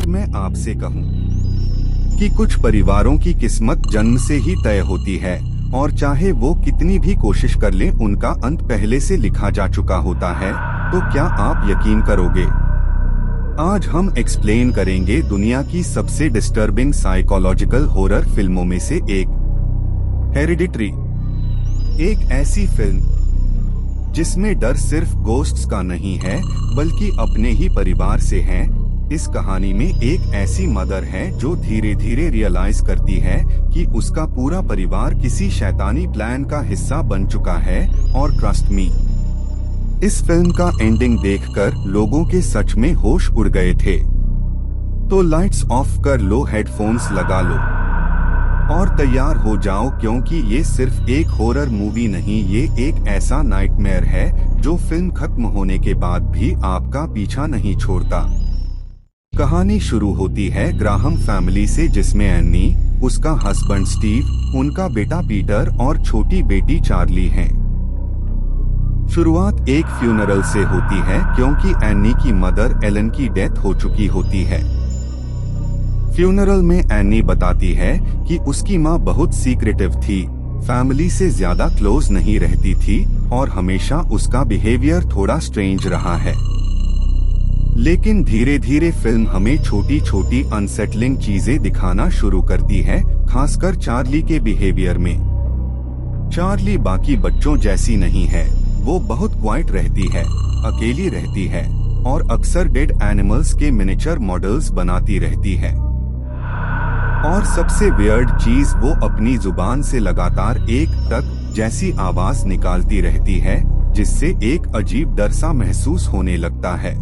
मैं आपसे कहूं कि कुछ परिवारों की किस्मत जन्म से ही तय होती है और चाहे वो कितनी भी कोशिश कर लें उनका अंत पहले से लिखा जा चुका होता है। तो क्या आप यकीन करोगे? आज हम एक्सप्लेन करेंगे दुनिया की सबसे डिस्टर्बिंग साइकोलॉजिकल हॉरर फिल्मों में से एक, हेरिडिटरी। एक ऐसी फिल्म जिसमें डर सिर्फ गोस्ट्स का नहीं है बल्कि अपने ही परिवार से है। इस कहानी में एक ऐसी मदर है जो धीरे धीरे रियलाइज करती है कि उसका पूरा परिवार किसी शैतानी प्लान का हिस्सा बन चुका है। और ट्रस्ट मी, इस फिल्म का एंडिंग देखकर लोगों के सच में होश उड़ गए थे। तो लाइट्स ऑफ कर लो, हेडफोन्स लगा लो और तैयार हो जाओ, क्योंकि ये सिर्फ एक हॉरर मूवी नहीं, ये एक ऐसा नाइटमेयर है जो फिल्म खत्म होने के बाद भी आपका पीछा नहीं छोड़ता। कहानी शुरू होती है ग्राहम फैमिली से, जिसमें एन्नी, उसका हस्बैंड स्टीव, उनका बेटा पीटर और छोटी बेटी चार्ली हैं। शुरुआत एक फ्यूनरल से होती है क्योंकि एन्नी की मदर एलन की डेथ हो चुकी होती है। फ्यूनरल में एन्नी बताती है कि उसकी माँ बहुत सीक्रेटिव थी, फैमिली से ज्यादा क्लोज नहीं रहती थी और हमेशा उसका बिहेवियर थोड़ा स्ट्रेंज रहा है। लेकिन धीरे धीरे फिल्म हमें छोटी छोटी अनसेटलिंग चीजें दिखाना शुरू करती है, खासकर चार्ली के बिहेवियर में। चार्ली बाकी बच्चों जैसी नहीं है, वो बहुत क्वाइट रहती है, अकेली रहती है और अक्सर डेड एनिमल्स के मिनिएचर मॉडल्स बनाती रहती है। और सबसे वियर्ड चीज, वो अपनी जुबान से लगातार एक टक जैसी आवाज निकालती रहती है जिससे एक अजीब डर सा महसूस होने लगता है।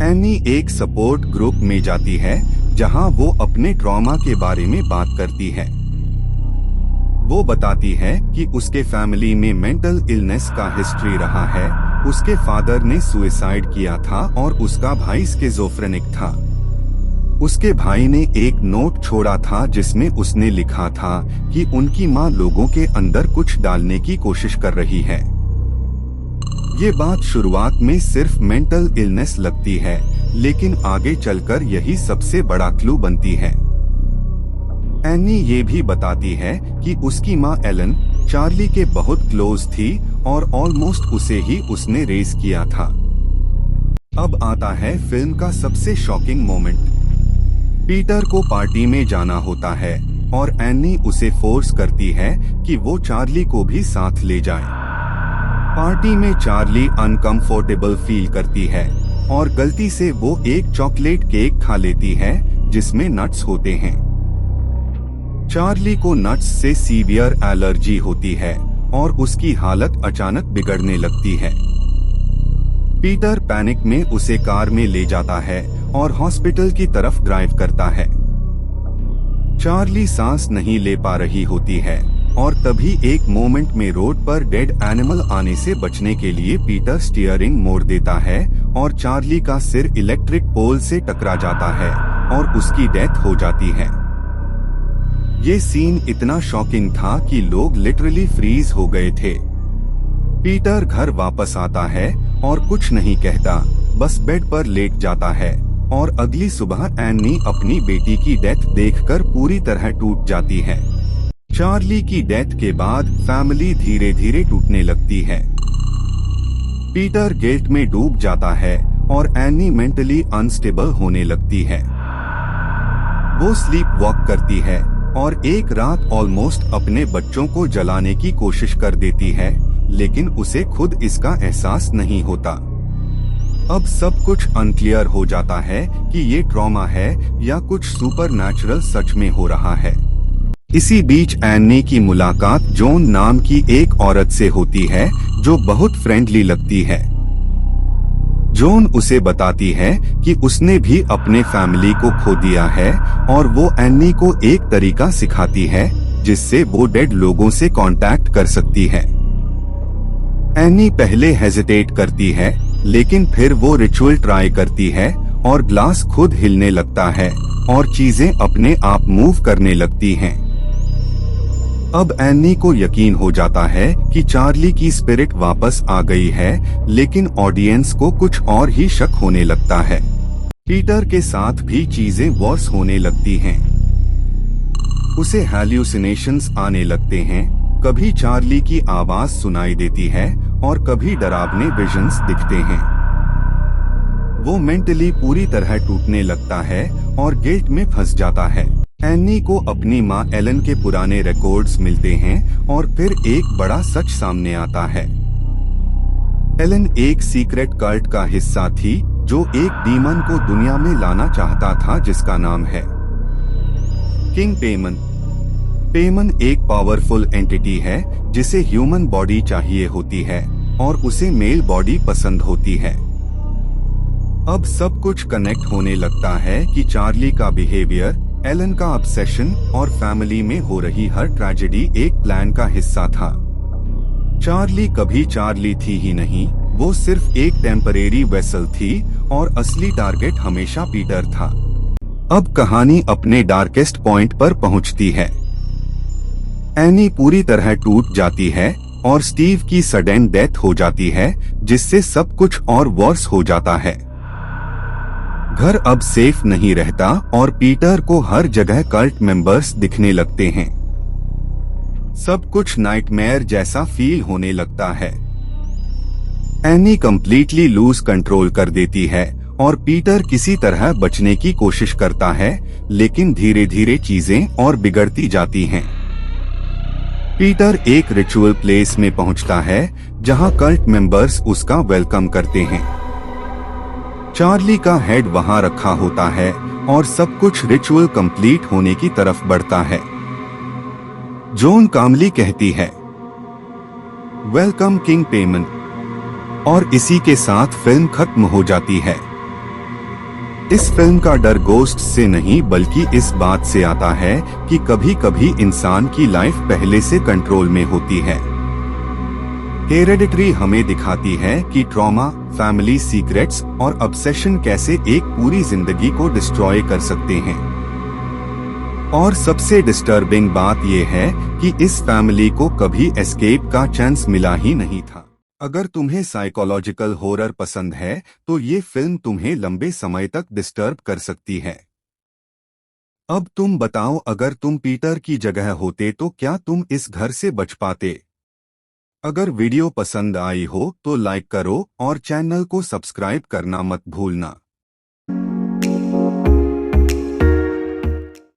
एन्नी एक सपोर्ट ग्रुप में जाती है जहां वो अपने ट्रॉमा के बारे में बात करती है। वो बताती है कि उसके फैमिली में मेंटल इलनेस का हिस्ट्री रहा है, उसके फादर ने सुसाइड किया था और उसका भाई स्किज़ोफ्रेनिक था। उसके भाई ने एक नोट छोड़ा था जिसमें उसने लिखा था कि उनकी माँ लोगों के अंदर कुछ डालने की कोशिश कर रही है। ये बात शुरुआत में सिर्फ मेंटल इलनेस लगती है, लेकिन आगे चलकर यही सबसे बड़ा क्लू बनती है। एन्नी ये भी बताती है कि उसकी माँ एलन चार्ली के बहुत क्लोज थी और ऑलमोस्ट उसे ही उसने रेज किया था। अब आता है फिल्म का सबसे शॉकिंग मोमेंट। पीटर को पार्टी में जाना होता है और एन्नी उसे फोर्स करती है कि वो चार्ली को भी साथ ले जाए। पार्टी में चार्ली अनकंफर्टेबल फील करती है और गलती से वो एक चॉकलेट केक खा लेती है जिसमें नट्स होते हैं। चार्ली को नट्स से सीवियर एलर्जी होती है और उसकी हालत अचानक बिगड़ने लगती है। पीटर पैनिक में उसे कार में ले जाता है और हॉस्पिटल की तरफ ड्राइव करता है। चार्ली सांस नहीं ले पा रही होती है और तभी एक मोमेंट में रोड पर डेड एनिमल आने से बचने के लिए पीटर स्टीयरिंग मोड़ देता है और चार्ली का सिर इलेक्ट्रिक पोल से टकरा जाता है और उसकी डेथ हो जाती है। ये सीन इतना शॉकिंग था कि लोग लिटरली फ्रीज हो गए थे। पीटर घर वापस आता है और कुछ नहीं कहता, बस बेड पर लेट जाता है और अगली सुबह एन्नी अपनी बेटी की डेथ देखकर पूरी तरह टूट जाती है। चार्ली की डेथ के बाद फैमिली धीरे धीरे टूटने लगती है। पीटर गिल्ट में डूब जाता है और एन्नी मेंटली अनस्टेबल होने लगती है। वो स्लीप वॉक करती है और एक रात ऑलमोस्ट अपने बच्चों को जलाने की कोशिश कर देती है, लेकिन उसे खुद इसका एहसास नहीं होता। अब सब कुछ अनक्लियर हो जाता है कि ये ट्रॉमा है या कुछ सुपरनैचुरल सच में हो रहा है। इसी बीच एन्नी की मुलाकात जॉन नाम की एक औरत से होती है जो बहुत फ्रेंडली लगती है। जॉन उसे बताती है कि उसने भी अपने फैमिली को खो दिया है और वो एन्नी को एक तरीका सिखाती है जिससे वो डेड लोगों से कांटेक्ट कर सकती है। एन्नी पहले हेजिटेट करती है, लेकिन फिर वो रिचुअल ट्राई करती है और ग्लास खुद हिलने लगता है और चीजें अपने आप मूव करने लगती हैं। अब एन्नी को यकीन हो जाता है कि चार्ली की स्पिरिट वापस आ गई है, लेकिन ऑडियंस को कुछ और ही शक होने लगता है। पीटर के साथ भी चीजें वर्स होने लगती हैं। उसे हैल्यूसिनेशंस आने लगते हैं, कभी चार्ली की आवाज सुनाई देती है और कभी डरावने विजन्स दिखते हैं। वो मेंटली पूरी तरह टूटने लगता है और गिल्ट में फंस जाता है। एनी को अपनी माँ एलन के पुराने रिकॉर्ड्स मिलते हैं और फिर एक बड़ा सच सामने आता है। एलन एक सीक्रेट कल्ट का हिस्सा थी जो एक डीमन को दुनिया में लाना चाहता था जिसका नाम है किंग पेमन। पेमन एक पावरफुल एंटिटी है जिसे ह्यूमन बॉडी चाहिए होती है और उसे मेल बॉडी पसंद होती है। अब सब कुछ कनेक्ट होने लगता है कि चार्ली का बिहेवियर, एलन का ऑब्सेशन और फैमिली में हो रही हर ट्रेजेडी एक प्लान का हिस्सा था। चार्ली कभी चार्ली थी ही नहीं, वो सिर्फ एक टेम्परेरी वेसल थी और असली टारगेट हमेशा पीटर था। अब कहानी अपने डार्केस्ट पॉइंट पर पहुंचती है। एनी पूरी तरह टूट जाती है और स्टीव की सडन डेथ हो जाती है, जिससे सब कुछ और वर्स हो जाता है। घर अब सेफ नहीं रहता और पीटर को हर जगह कल्ट मेंबर्स दिखने लगते हैं। सब कुछ नाइटमेयर जैसा फील होने लगता है। एनी कंप्लीटली लूज कंट्रोल कर देती है और पीटर किसी तरह बचने की कोशिश करता है, लेकिन धीरे धीरे चीजें और बिगड़ती जाती हैं। पीटर एक रिचुअल प्लेस में पहुंचता है जहां कल्ट मेंबर्स उसका वेलकम करते हैं। चार्ली का हेड वहां रखा होता है और सब कुछ रिचुअल कंप्लीट होने की तरफ बढ़ता है। जॉन कामली कहती है, वेलकम किंग पेमन, और इसी के साथ फिल्म खत्म हो जाती है। इस फिल्म का डर गोस्ट से नहीं बल्कि इस बात से आता है कि कभी कभी इंसान की लाइफ पहले से कंट्रोल में होती है। हेरेडिटरी हमें दिखाती है कि ट्रॉमा, फैमिली सीक्रेट्स और ऑब्सेशन कैसे एक पूरी जिंदगी को डिस्ट्रॉय कर सकते हैं। और सबसे डिस्टर्बिंग बात यह है कि इस फैमिली को कभी एस्केप का चांस मिला ही नहीं था। अगर तुम्हें साइकोलॉजिकल हॉरर पसंद है तो ये फिल्म तुम्हें लंबे समय तक डिस्टर्ब कर सकती है। अब तुम बताओ, अगर तुम पीटर की जगह होते तो क्या तुम इस घर से बच पाते? अगर वीडियो पसंद आई हो तो लाइक करो और चैनल को सब्सक्राइब करना मत भूलना।